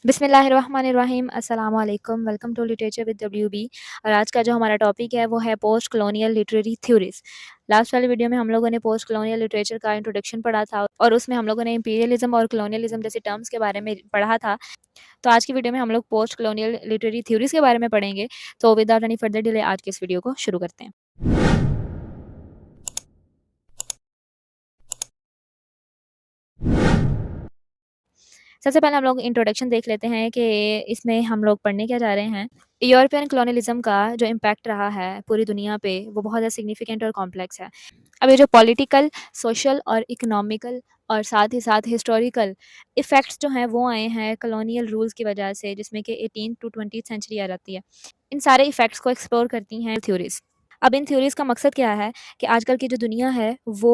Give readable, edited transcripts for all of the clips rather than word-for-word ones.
बिस्मिल्लाहिर्रहमानिर्रहीम अस्सलाम वालेकुम welcome to literature with WB. और आज का जो हमारा टॉपिक है वो है post colonial literary theories. Last वाली वीडियो में हम लोगों ने पोस्ट कॉलोनियल लिटरेचर का इंट्रोडक्शन पढ़ा था और उसमें हम लोगों ने इंपीरियलिज्म और कॉलोनियलिज्म जैसे टर्म्स के बारे में पढ़ा था। तो आज की वीडियो में हम लोग पोस्ट कॉलोनियल लिटरेरी थ्योरीज के बारे में पढ़ेंगे। तो विदाउट एनी फर्दर डिले आज के इस वीडियो को शुरू करते हैं। सबसे पहले हम लोग इंट्रोडक्शन देख लेते हैं कि इसमें हम लोग पढ़ने क्या जा रहे हैं। यूरोपियन कॉलोनियलिज्म का जो इम्पैक्ट रहा है पूरी दुनिया पे वो बहुत ज़्यादा सिग्निफिकेंट और कॉम्प्लेक्स है। अब ये जो पॉलिटिकल, सोशल और इकोनॉमिकल और साथ ही साथ हिस्टोरिकल इफ़ेक्ट्स जो हैं वो आए हैं कॉलोनियल रूल्स की वजह से, जिसमें कि 18th टू 20th सेंचुरी आ जाती है। इन सारे इफ़ेक्ट्स को एक्सप्लोर करती हैं थ्योरीज़। अब इन थ्योरीज़ का मकसद क्या है कि आजकल की जो दुनिया है वो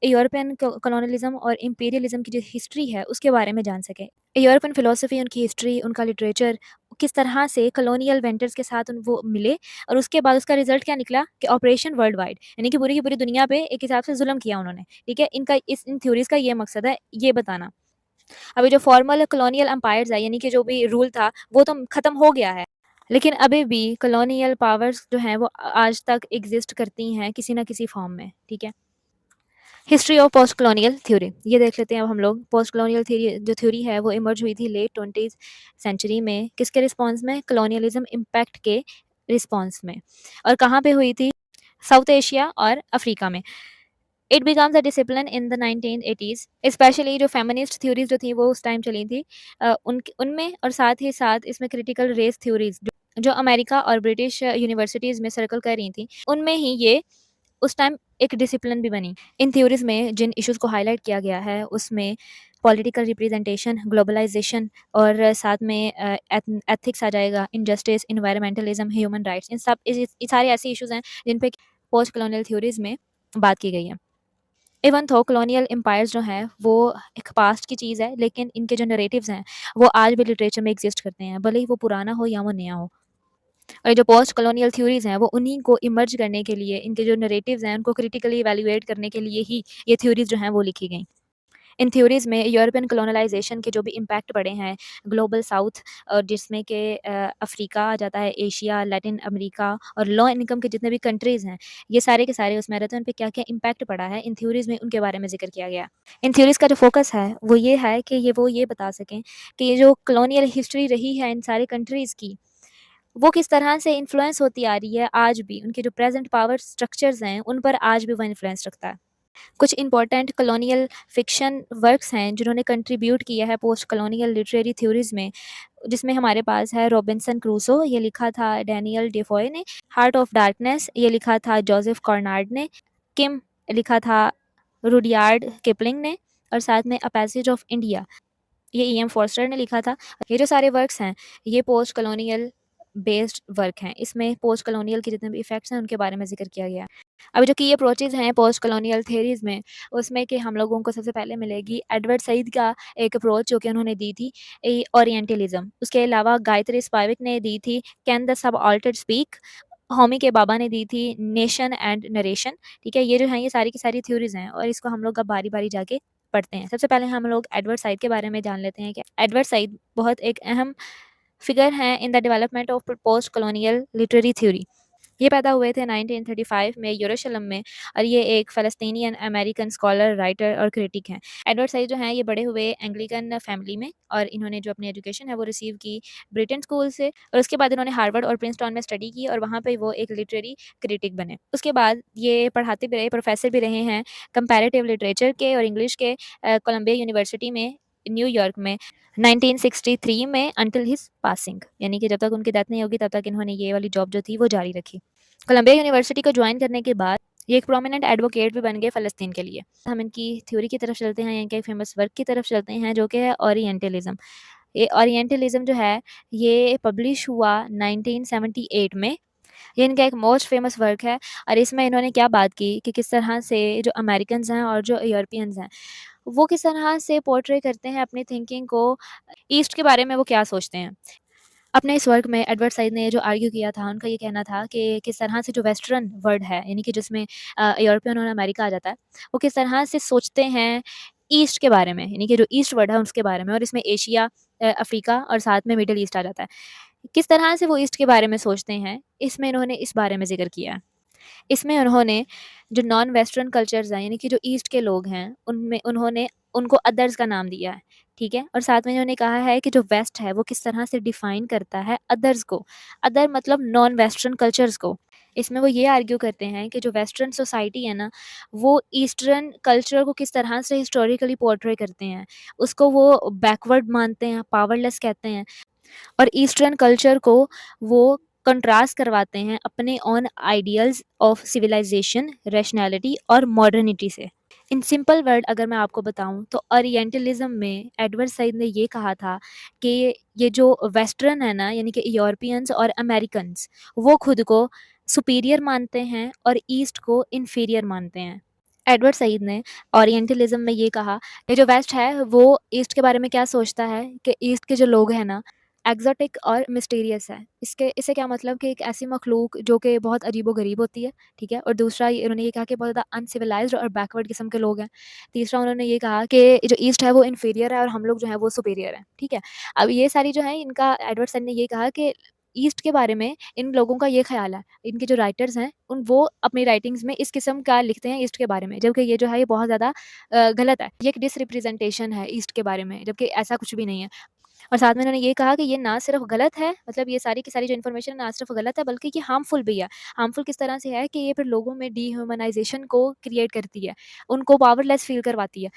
यूरोपियन कॉलोनियलिज्म और इंपीरियलिज्म की जो हिस्ट्री है उसके बारे में जान सके। यूरोपियन फिलोसफी, उनकी हिस्ट्री, उनका लिटरेचर किस तरह से कॉलोनियल वेंडर्स के साथ वो मिले और उसके बाद उसका रिजल्ट क्या निकला कि ऑपरेशन वर्ल्ड वाइड, यानी कि पूरी की पूरी दुनिया पे एक हिसाब से जुल्म किया उन्होंने। ठीक है, इनका इन थ्योरीज का ये मकसद है, ये बताना। अभी जो फॉर्मल कॉलोनियल एम्पायर्स है, यानी कि जो भी रूल था वो तो खत्म हो गया है, लेकिन अभी भी कॉलोनियल पावर्स जो हैं वो आज तक एग्जिस्ट करती हैं किसी ना किसी फॉर्म में। ठीक है, history of post colonial theory ये देख लेते हैं। अब हम लोग पोस्ट कॉलोनियल थ्योरी जो थ्योरी है वो इमर्ज हुई थी लेट 20th सेंचुरी में। किसके रिस्पॉन्स में? कॉलोनियलिज्म इम्पैक्ट के रिस्पॉन्स में। और कहाँ पे हुई थी? साउथ एशिया और अफ्रीका में। It becomes a discipline in the 1980s, specially जो फेमिनिस्ट थ्योरीज जो थी वो उस टाइम चली थी उनमें। और साथ ही साथ इसमें क्रिटिकल रेस थ्योरीज जो अमेरिका और ब्रिटिश यूनिवर्सिटीज़ में सर्कल कर रही थी, उनमें ही ये उस टाइम एक डिसिप्लिन भी बनी। इन थ्योरीज में जिन इश्यूज को हाईलाइट किया गया है उसमें पॉलिटिकल रिप्रेजेंटेशन, ग्लोबलाइजेशन और साथ में एथिक्स आ जाएगा, इनजस्टिस, इन्वायरमेंटलिज्म, ह्यूमन राइट्स। इन सब ये सारे ऐसे इश्यूज हैं जिन पे पोस्ट कॉलोनियल थ्योरीज में बात की गई है। इवन थो कॉलोनियल एम्पायर्स जो हैं वो एक पास्ट की चीज़ है, लेकिन इनके जो नरेटिव्स हैं वो आज भी लिटरेचर में एग्जिस्ट करते हैं, भले ही वो पुराना हो या वो नया हो। और ये जो पोस्ट कॉलोनियल थ्योरीज हैं वो उन्हीं को इमर्ज करने के लिए, इनके जो नरेटिव्स हैं उनको क्रिटिकली इवैल्यूएट करने के लिए ही ये थ्योरीज जो हैं वो लिखी गई। इन थ्योरीज में यूरोपियन कॉलोनाइजेशन के जो भी इम्पैक्ट पड़े हैं ग्लोबल साउथ, और जिसमें कि अफ्रीका आ जाता है, एशिया, लैटिन अमेरिका और लो इनकम के जितने भी कंट्रीज़ हैं, ये सारे के सारे उसमें रहते हैं। उन पे क्या क्या इम्पैक्ट पड़ा है इन थ्योरीज में, उनके बारे में जिक्र किया गया। इन थ्योरीज का जो फोकस है वो ये है कि ये बता सकें कि ये जो कॉलोनियल हिस्ट्री रही है इन सारे कंट्रीज़ की, वो किस तरह से इन्फ्लुएंस होती आ रही है आज भी। उनके जो प्रेजेंट पावर स्ट्रक्चर्स हैं उन पर आज भी वो इन्फ्लुएंस रखता है। कुछ इंपॉर्टेंट कॉलोनियल फिक्शन वर्क्स हैं जिन्होंने कंट्रीब्यूट किया है पोस्ट कॉलोनियल लिटरेरी थ्योरीज में, जिसमें हमारे पास है रॉबिन्सन क्रूसो, ये लिखा था डैनियल डेफॉय ने। हार्ट ऑफ डार्कनेस ये लिखा था जोसेफ कॉर्नार्ड ने। किम लिखा था रुडयार्ड किपलिंग ने। और साथ में अ पैसेज ऑफ इंडिया ये ई एम फॉस्टर ने लिखा था। ये जो सारे वर्क्स हैं ये पोस्ट कॉलोनियल बेस्ड वर्क हैं। इसमें पोस्ट कॉलोनियल के जितने भी इफेक्ट्स हैं उनके बारे में जिक्र किया गया है। अब जो की अप्रोचेज़ हैं पोस्ट कॉलोनियल थ्योरीज़ में, उसमें कि हम लोगों को सबसे पहले मिलेगी एडवर्ड सईद का एक अप्रोच जो कि उन्होंने दी थी, ओरिएंटलिज्म। उसके अलावा गायत्री स्पाइविक ने दी थी can the subaltern speak. Homi के बाबा ने दी थी नेशन एंड नरेशन। ठीक है, ये जो हैं ये सारी की सारी थ्योरीज़ हैं और इसको हम लोग अब बारी-बारी जाके पढ़ते हैं। सबसे पहले हम लोग एडवर्ड सईद के बारे में जान लेते हैं कि एडवर्ड सईद बहुत एक अहम फिगर हैं in the development of post colonial literary theory. ये पैदा हुए थे 1935 में यरूशलेम में और ये एक फ़लस्तीनियन अमेरिकन स्कॉलर, राइटर और क्रिटिक हैं। एडवर्ड सईद जो हैं ये बड़े हुए एंग्लिकन फैमिली में और इन्होंने जो अपनी एजुकेशन है वो रिसीव की ब्रिटेन स्कूल से और उसके बाद इन्होंने हार्वर्ड और प्रिंसटन में स्टडी की और वहाँ पे वो एक लिटरेरी क्रिटिक बने। उसके बाद ये पढ़ाते भी रहे, प्रोफेसर भी रहे हैं कंपैरेटिव लिटरेचर के और इंग्लिश के कोलंबिया यूनिवर्सिटी में न्यूयॉर्क में 1963 में अंटिल हिज पासिंग, यानी कि जब तक उनकी डेथ नहीं होगी तब तक इन्होंने ये वाली जॉब जो थी वो जारी रखी। कोलंबिया यूनिवर्सिटी को ज्वाइन करने के बाद ये एक प्रोमिनेंट एडवोकेट भी बन गए फ़लस्तीन के लिए। हम इनकी थ्योरी की तरफ चलते हैं, इनके फेमस वर्क की तरफ चलते हैं जो कि है ओरिएंटलिज्म। ये ओरिएंटलिज्म जो है ये पब्लिश हुआ 1978 में। ये इनका एक मोस्ट फेमस वर्क है और इसमें इन्होंने क्या बात की कि किस तरह से जो अमेरिकन्स हैं और जो यूरोपियंस हैं वो किस तरह से पोर्ट्रे करते हैं अपनी थिंकिंग को, ईस्ट के बारे में वो क्या सोचते हैं। अपने इस वर्क में एडवर्ड सईद ने जो आर्ग्यू किया था, उनका ये कहना था कि किस तरह से जो वेस्टर्न वर्ल्ड है, यानी कि जिसमें यूरोपियन और अमेरिका आ जाता है, वो किस तरह से सोचते हैं ईस्ट के बारे में, यानी कि जो ईस्ट वर्ल्ड है उसके बारे में। और इसमें एशिया, अफ्रीका और साथ में मिडल ईस्ट आ जाता है। किस तरह से वो ईस्ट के बारे में सोचते हैं, इसमें इन्होंने इस बारे में ज़िक्र किया है। इसमें उन्होंने जो नॉन वेस्टर्न कल्चर्स हैं, यानी कि जो ईस्ट के लोग हैं, उनमें उन्होंने उनको अदर्स का नाम दिया है, ठीक है? और साथ में उन्होंने कहा है कि जो वेस्ट है, वो किस तरह से डिफ़ाइन करता है अदर्स को। अदर मतलब नॉन वेस्टर्न कल्चर्स को। इसमें वो ये आर्ग्यू करते हैं कि जो वेस्टर्न सोसाइटी है ना, वो ईस्टर्न कल्चर को किस तरह से हिस्टोरिकली पोर्ट्रे करते हैं। उसको वो बैकवर्ड मानते हैं, पावरलेस कहते हैं। और ईस्टर्न कल्चर को वो कंट्रास्ट करवाते हैं अपने own ideals of civilization, rationality और मॉडर्निटी से। इन सिंपल वर्ड अगर मैं आपको बताऊं तो ओरिएंटलिज्म में एडवर्ड सईद ने ये कहा था कि ये जो वेस्टर्न है ना, यानी कि यूरोपियंस और अमेरिकन्स, वो खुद को सुपीरियर मानते हैं और ईस्ट को इन्फीरियर मानते हैं। एडवर्ड सईद ने ओरिएंटलिज्म में ये कहा कि जो वेस्ट है वो ईस्ट के बारे में क्या सोचता है कि ईस्ट के जो लोग हैं ना, एक्ज़ोटिक और मिस्टीरियस है। इससे क्या मतलब कि एक ऐसी मखलूक जो कि बहुत अजीबो-गरीब होती है, ठीक है? और दूसरा ये उन्होंने ये कहा कि बहुत ज़्यादा अनसिविलाइज़्ड और बैकवर्ड किस्म के लोग हैं। तीसरा उन्होंने ये कहा कि जो ईस्ट है वो इन्फीरियर है और हम लोग जो हैं वो सुपीरियर हैं, ठीक है? अब ये सारी जो है इनका एडवर्ड सईद ने ये कहा कि ईस्ट के बारे में इन लोगों का ये ख़्याल है, इनके जो राइटर्स हैं उन वो अपनी राइटिंग्स में इस किस्म का लिखते हैं ईस्ट के बारे में, जबकि ये जो है ये बहुत ज़्यादा गलत है। ये एक डिसरिप्रेजेंटेशन है ईस्ट के बारे में, जबकि ऐसा कुछ भी नहीं है। और साथ में उन्होंने ये कहा कि ये ना सिर्फ़ गलत है, मतलब ये सारी की सारी जो इन्फॉर्मेशन ना सिर्फ़ गलत है बल्कि ये हार्मफुल भी है। हार्मफुल किस तरह से है कि ये फिर लोगों में डिह्यूमनाइज़ेशन को क्रिएट करती है, उनको पावरलेस फ़ील करवाती है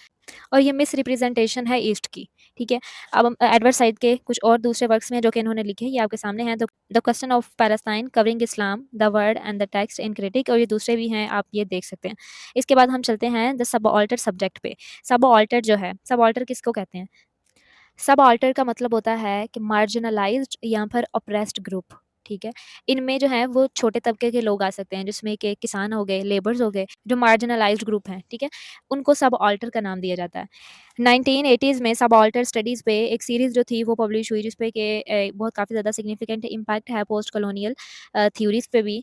और ये मिसरिप्रेज़ेंटेशन है ईस्ट की, ठीक है? अब हम एडवर्ड सईद के कुछ और दूसरे वर्क्स में जो कि इन्होंने लिखे हैं, ये आपके सामने हैं। The question of Palestine covering Islam, the word and the text in critic, और ये दूसरे भी हैं, आप ये देख सकते हैं। इसके बाद हम चलते हैं द सबऑल्टर सब्जेक्ट पे। सबऑल्टर जो है, सबऑल्टर किसको कहते हैं? सबऑल्टर का मतलब होता है कि मार्जिनलाइज्ड या फिर ऑप्रेस्ड ग्रुप, ठीक है? इनमें जो है वो छोटे तबके के लोग आ सकते हैं, जिसमें कि किसान हो गए, लेबर्स हो गए, जो मार्जिनलाइज्ड ग्रुप हैं, ठीक है? उनको सबऑल्टर का नाम दिया जाता है। 1980s में सबऑल्टर स्टडीज़ पे एक सीरीज़ जो थी वो पब्लिश हुई, जिसपे कि बहुत काफ़ी ज़्यादा सिग्निफिकेंट इम्पैक्ट है पोस्ट कॉलोनियल थ्योरीज़ पे भी।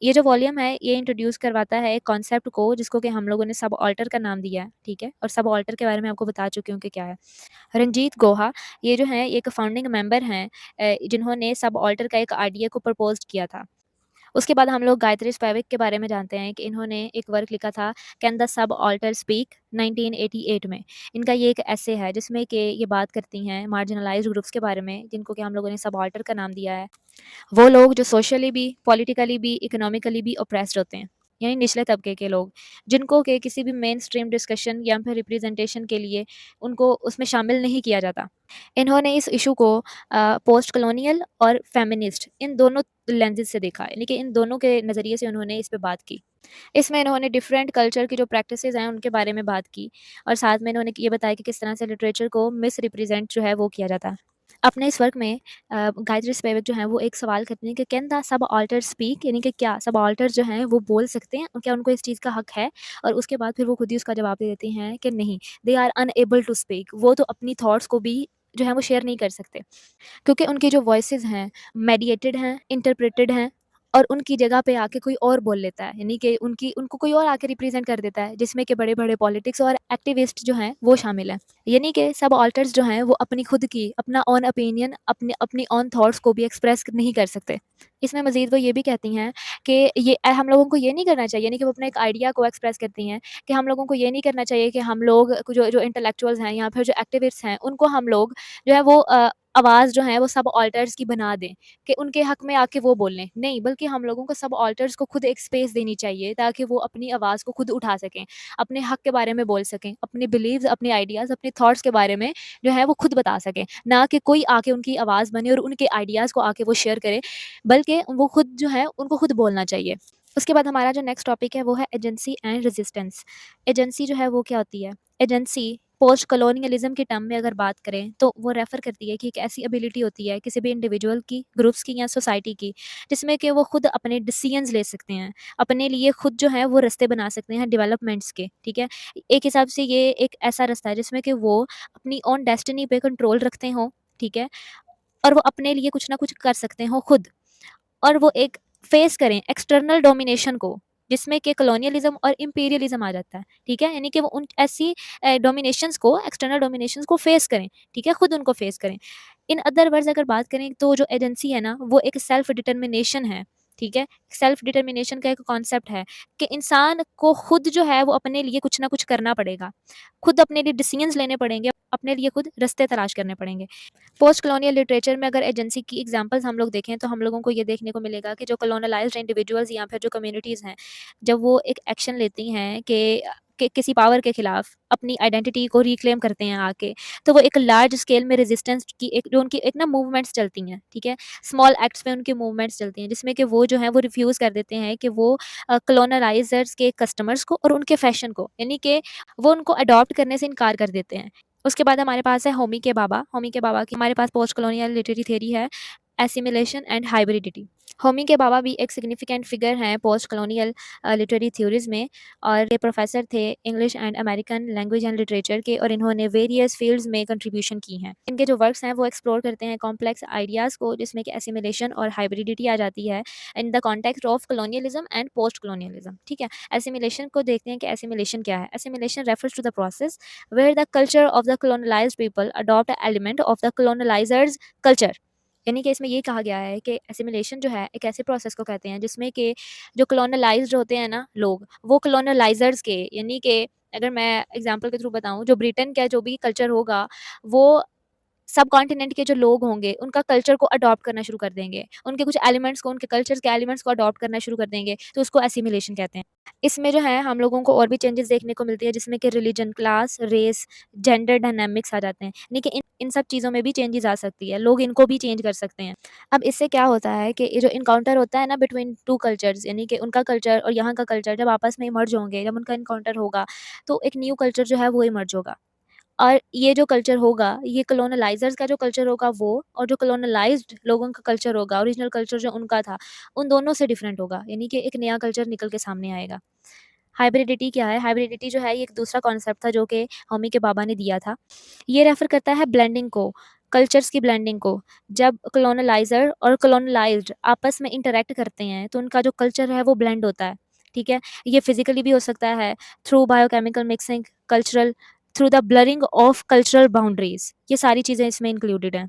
ये जो वॉल्यूम है ये इंट्रोड्यूस करवाता है एक कॉन्सेप्ट को, जिसको कि हम लोगों ने सबऑल्टर का नाम दिया है, ठीक है? और सबऑल्टर के बारे में आपको बता चुकी हूँ कि क्या है। रंजीत गोहा, ये जो हैं एक फाउंडिंग मेंबर हैं जिन्होंने सबऑल्टर का एक आइडिया को प्रपोज़ किया था। उसके बाद हम लोग गायत्री स्पिवाक के बारे में जानते हैं कि इन्होंने एक वर्क लिखा था, कैन द सबऑल्टर स्पीक, 1988 में। इनका ये एक एसे है जिसमें कि ये बात करती हैं मार्जिनलाइज्ड ग्रुप्स के बारे में, जिनको कि हम लोगों ने सबऑल्टर का नाम दिया है। वो लोग जो सोशली भी, पॉलिटिकली भी, इकोनॉमिकली भी ऑप्रेस्ड होते हैं, यानी निचले तबके के लोग, जिनको कि किसी भी मेन स्ट्रीम डिस्कशन या फिर रिप्रेजेंटेशन के लिए उनको उसमें शामिल नहीं किया जाता। इन्होंने इस इशू को पोस्ट कॉलोनियल और फेमिनिस्ट इन दोनों लेंसेज से देखा, यानी कि इन दोनों के नज़रिए से उन्होंने इस पे बात की। इसमें इन्होंने डिफरेंट कल्चर की जो प्रैक्टिसेस हैं उनके बारे में बात की, और साथ में इन्होंने ये बताया कि किस तरह से लिटरेचर को मिसरिप्रेजेंट जो है वो किया जाता है। अपने इस वर्क में गायत्री स्पिवाक जो हैं वो एक सवाल करती हैं कि कैन द सबऑल्टर स्पीक, यानी कि क्या सबऑल्टर जो हैं वो बोल सकते हैं और क्या उनको इस चीज़ का हक है? और उसके बाद फिर वो खुद ही उसका जवाब दे देती हैं कि नहीं, they are unable to speak. वो तो अपनी थॉट्स को भी जो है वो शेयर नहीं कर सकते, क्योंकि उनकी जो वॉइसेस हैं मेडिएटेड हैं, इंटरप्रेटेड हैं, और उनकी जगह पे आके कोई और बोल लेता है, यानी कि उनकी उनको कोई और आके रिप्रेजेंट कर देता है, जिसमें कि बड़े-बड़े पॉलिटिक्स और एक्टिविस्ट जो हैं वो शामिल हैं। यानी कि सबऑल्टर्स जो हैं वो अपनी खुद की अपना ओन ओपिनियन, अपनी अपनी ओन थॉट्स को भी एक्सप्रेस नहीं कर सकते। इसमें मज़ीद वो ये भी कहती हैं कि ये हम लोगों को ये नहीं करना चाहिए, यानी कि वो अपने एक आइडिया को एक्सप्रेस करती हैं कि हम लोगों को ये नहीं करना चाहिए कि हम लोग जो जो इंटेलेक्चुअल्स हैं या फिर जो एक्टिविस्ट्स हैं, उनको हम लोग जो है वो आवाज़ जो है वो सबऑल्टर्स की बना दें कि उनके हक में आके वो बोल लें। नहीं, बल्कि हम लोगों को सबऑल्टर्स को खुद एक स्पेस देनी चाहिए, ताकि वो अपनी आवाज़ को खुद उठा सकें, अपने हक के बारे में बोल सकें, अपने बिलीव्स, अपने आइडियाज़, अपने थॉट्स के बारे में जो है वो खुद बता सकें। ना कि कोई आके उनकी आवाज़ बने और उनके आइडियाज़ को आके वो शेयर करे, बल्कि वो खुद जो है उनको खुद बोलना चाहिए। उसके बाद हमारा जो नेक्स्ट टॉपिक है वो है एजेंसी एंड रेजिस्टेंस। एजेंसी जो है वो क्या होती है? एजेंसी पोस्ट कॉलोनियलिज्म के टर्म में अगर बात करें तो वो रेफ़र करती है कि एक ऐसी एबिलिटी होती है किसी भी इंडिविजुअल की, ग्रुप्स की या सोसाइटी की, जिसमें कि वो खुद अपने डिसीजंस ले सकते हैं, अपने लिए खुद जो है वो रास्ते बना सकते हैं डेवलपमेंट्स के, ठीक है? एक हिसाब से ये एक ऐसा रास्ता है जिसमें कि वो अपनी ओन डेस्टिनी पे कंट्रोल रखते हों, ठीक है? और वो अपने लिए कुछ ना कुछ कर सकते हों खुद, और वो एक फेस करें एक्सटर्नल डोमिनेशन को, जिसमें कि कॉलोनियलिज़्म और इम्पीरियलिज़्म आ जाता है, ठीक है? यानी कि वो उन ऐसी डोमिनेशंस को, एक्सटर्नल डोमिनेशंस को फेस करें, ठीक है? खुद उनको फेस करें। इन अदर वर्ड्स अगर बात करें तो जो एजेंसी है ना, वो एक सेल्फ डिटर्मिनेशन है, ठीक है? सेल्फ डिटर्मिनेशन का एक कॉन्सेप्ट है कि इंसान को खुद जो है वो अपने लिए कुछ ना कुछ करना पड़ेगा। खुद अपने लिए डिसीजंस लेने पड़ेंगे, अपने लिए खुद रास्ते तलाश करने पड़ेंगे। पोस्ट कॉलोनियल लिटरेचर में अगर एजेंसी की एग्जांपल्स हम लोग देखें तो हम लोगों को ये देखने को मिलेगा कि जो कॉलोनलाइज्ड इंडिविजुअल्स या फिर जो कम्युनिटीज़ हैं, जब वो एक एक्शन लेती हैं कि किसी पावर के खिलाफ अपनी आइडेंटिटी को रिक्लेम करते हैं आके, तो वो एक लार्ज स्केल में रेजिस्टेंस की एक जो उनकी एक ना मूवमेंट्स चलती हैं, ठीक है? स्मॉल एक्ट्स में उनकी मूवमेंट्स चलती हैं, जिसमें कि वो जो है वो रिफ्यूज़ कर देते हैं कि वो कॉलोनलाइज़र्स के कस्टमर्स को और उनके फैशन को, यानी कि वो उनको अडॉप्ट करने से इनकार कर देते हैं। उसके बाद हमारे पास है होमी के बाबा की हमारे पास पोस्ट कॉलोनियल लिटरेरी थ्योरी है, एसिमिलेशन एंड हाइब्रिडिटी। होमी के बाबा भी एक सिग्निफिकेंट फिगर हैं पोस्ट कॉलोनियल लिटरेरी थ्योरीज़ में, और ये प्रोफेसर थे English and American language and literature के, और इन्होंने वेरियस फील्ड्स में कंट्रीब्यूशन की हैं। इनके जो वर्क्स हैं वो एक्सप्लोर करते हैं कॉम्प्लेक्स आइडियाज़ को, जिसमें कि एसिमिलेशन और हाइब्रिडिटी आ जाती है in the context of colonialism and post colonialism, ठीक है? एसिमिलेशन को देखते हैं कि एसिमिलेशन क्या है। Assimilation refers to the process where the culture of the colonized people adopt an element of the colonizers culture। यानी कि इसमें ये कहा गया है कि एसिमिलेशन जो है एक ऐसे प्रोसेस को कहते हैं जिसमें कि जो कॉलोनलाइज्ड होते हैं ना लोग, वो कॉलोनलाइजर्स के, यानी कि अगर मैं एग्जांपल के थ्रू बताऊं, जो ब्रिटेन का जो भी कल्चर होगा, वो सब कॉन्टिनेंट के जो लोग होंगे, उनका कल्चर को अडॉप्ट करना शुरू कर देंगे। उनके कुछ एलिमेंट्स को, उनके कल्चर्स के एलिमेंट्स को अडॉप्ट करना शुरू कर देंगे, तो उसको एसिमिलेशन कहते हैं। इसमें जो है हम लोगों को और भी चेंजेस देखने को मिलती है, जिसमें कि religion, class, race, gender dynamics आ जाते हैं। यानी कि इन सब चीज़ों में भी चेंजेस आ सकती है, लोग इनको भी चेंज कर सकते हैं। अब इससे क्या होता है कि ये जो इनकाउंटर होता है ना बिटवीन 2 कल्चर्स, यानी कि उनका कल्चर और यहाँ का कल्चर जब आपस में इमर्ज होंगे, जब उनका इनकाउंटर होगा, तो एक न्यू कल्चर जो है वो इमर्ज होगा। और ये जो कल्चर होगा, ये कॉलोनलाइज़र्स का जो कल्चर होगा वो, और जो कॉलोनलाइज़्ड लोगों का कल्चर होगा, ओरिजिनल कल्चर जो उनका था, उन दोनों से डिफरेंट होगा। यानी कि एक नया कल्चर निकल के सामने आएगा। हाइब्रिडिटी क्या है? हाइब्रिडिटी जो है ये एक दूसरा कॉन्सेप्ट था जो कि होमी के बाबा ने दिया था। ये रेफ़र करता है ब्लेंडिंग को, कल्चर्स की ब्लेंडिंग को। जब कॉलोनलाइज़र और कॉलोनलाइज़्ड आपस में इंटरैक्ट करते हैं, तो उनका जो कल्चर है वो ब्लेंड होता है, ठीक है? ये फिज़िकली भी हो सकता है, through biochemical mixing, cultural, through the blurring of cultural boundaries, ये सारी चीज़ें इसमें इंक्लूडेड हैं।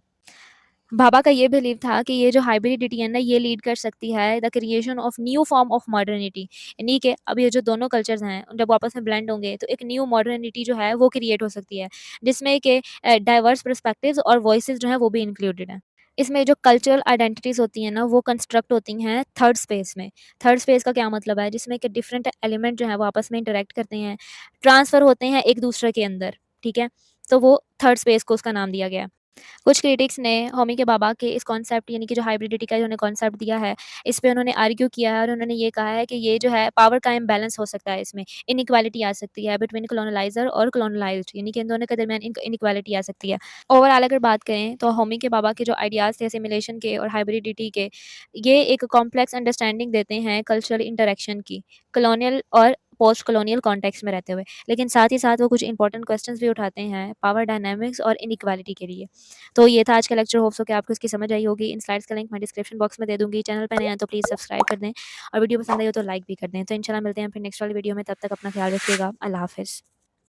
भाभा का ये बिलीव था कि ये जो हाइब्रिडिटी है ना, ये लीड कर सकती है the creation of new form of modernity. यानी कि अब ये जो दोनों कल्चर्स हैं, जब वो आपस में ब्लेंड होंगे, तो एक न्यू मॉडर्निटी जो है वो क्रिएट हो सकती है, जिसमें कि डाइवर्स पर्सपेक्टिव्स और वॉइसेस जो हैं वो भी इंक्लूडेड हैं। इसमें जो कल्चरल आइडेंटिटीज़ होती हैं ना, वो कंस्ट्रक्ट होती हैं थर्ड स्पेस में। थर्ड स्पेस का क्या मतलब है? जिसमें कि डिफरेंट एलिमेंट जो हैं वो आपस में इंटरैक्ट करते हैं, ट्रांसफ़र होते हैं एक दूसरे के अंदर, ठीक है? तो वो थर्ड स्पेस को उसका नाम दिया गया है। कुछ क्रिटिक्स ने होमी के बाबा के इस कॉन्सेप्ट, यानी कि जो हाइब्रिडिटी का इन्होंने कॉन्सेप्ट दिया है, इस पे उन्होंने आर्ग्यू किया है, और उन्होंने ये कहा है कि ये जो है पावर का इम्बैलेंस हो सकता है इसमें, इनइक्वालिटी आ सकती है बिटवीन कॉलोनलाइज़र और कॉलोनलाइज़्ड, यानी कि इन दोनों के दरमियान इनइक्वालिटी आ सकती है। ओवरऑल अगर बात करें तो होमी के बाबा के जो आइडियाज़ थे असिमिलेशन के और हाइब्रिडिटी के, ये एक कॉम्प्लेक्स अंडरस्टैंडिंग देते हैं कल्चरल इंटरैक्शन की, कॉलोनियल और पोस्ट कॉलोनियल कॉन्टेक्स्ट में रहते हुए। लेकिन साथ ही साथ वो कुछ इंपॉर्टेंट क्वेश्चंस भी उठाते हैं पावर डायनामिक्स और इनइक्वालिटी के लिए। तो ये था आज का लेक्चर, होप्स सो कि आपको इसकी समझ आई होगी। इन स्लाइड्स का लिंक मैं डिस्क्रिप्शन बॉक्स में दे दूँगी। चैनल पे नए हैं तो प्लीज़ सब्सक्राइब कर दें, और वीडियो पसंद आई हो तो लाइक भी कर दें। तो इंशाल्लाह मिलते हैं फिर नेक्स्ट वाली वीडियो में, तब तक अपना ख्याल रखिएगा। अल्लाह हाफ़िज़।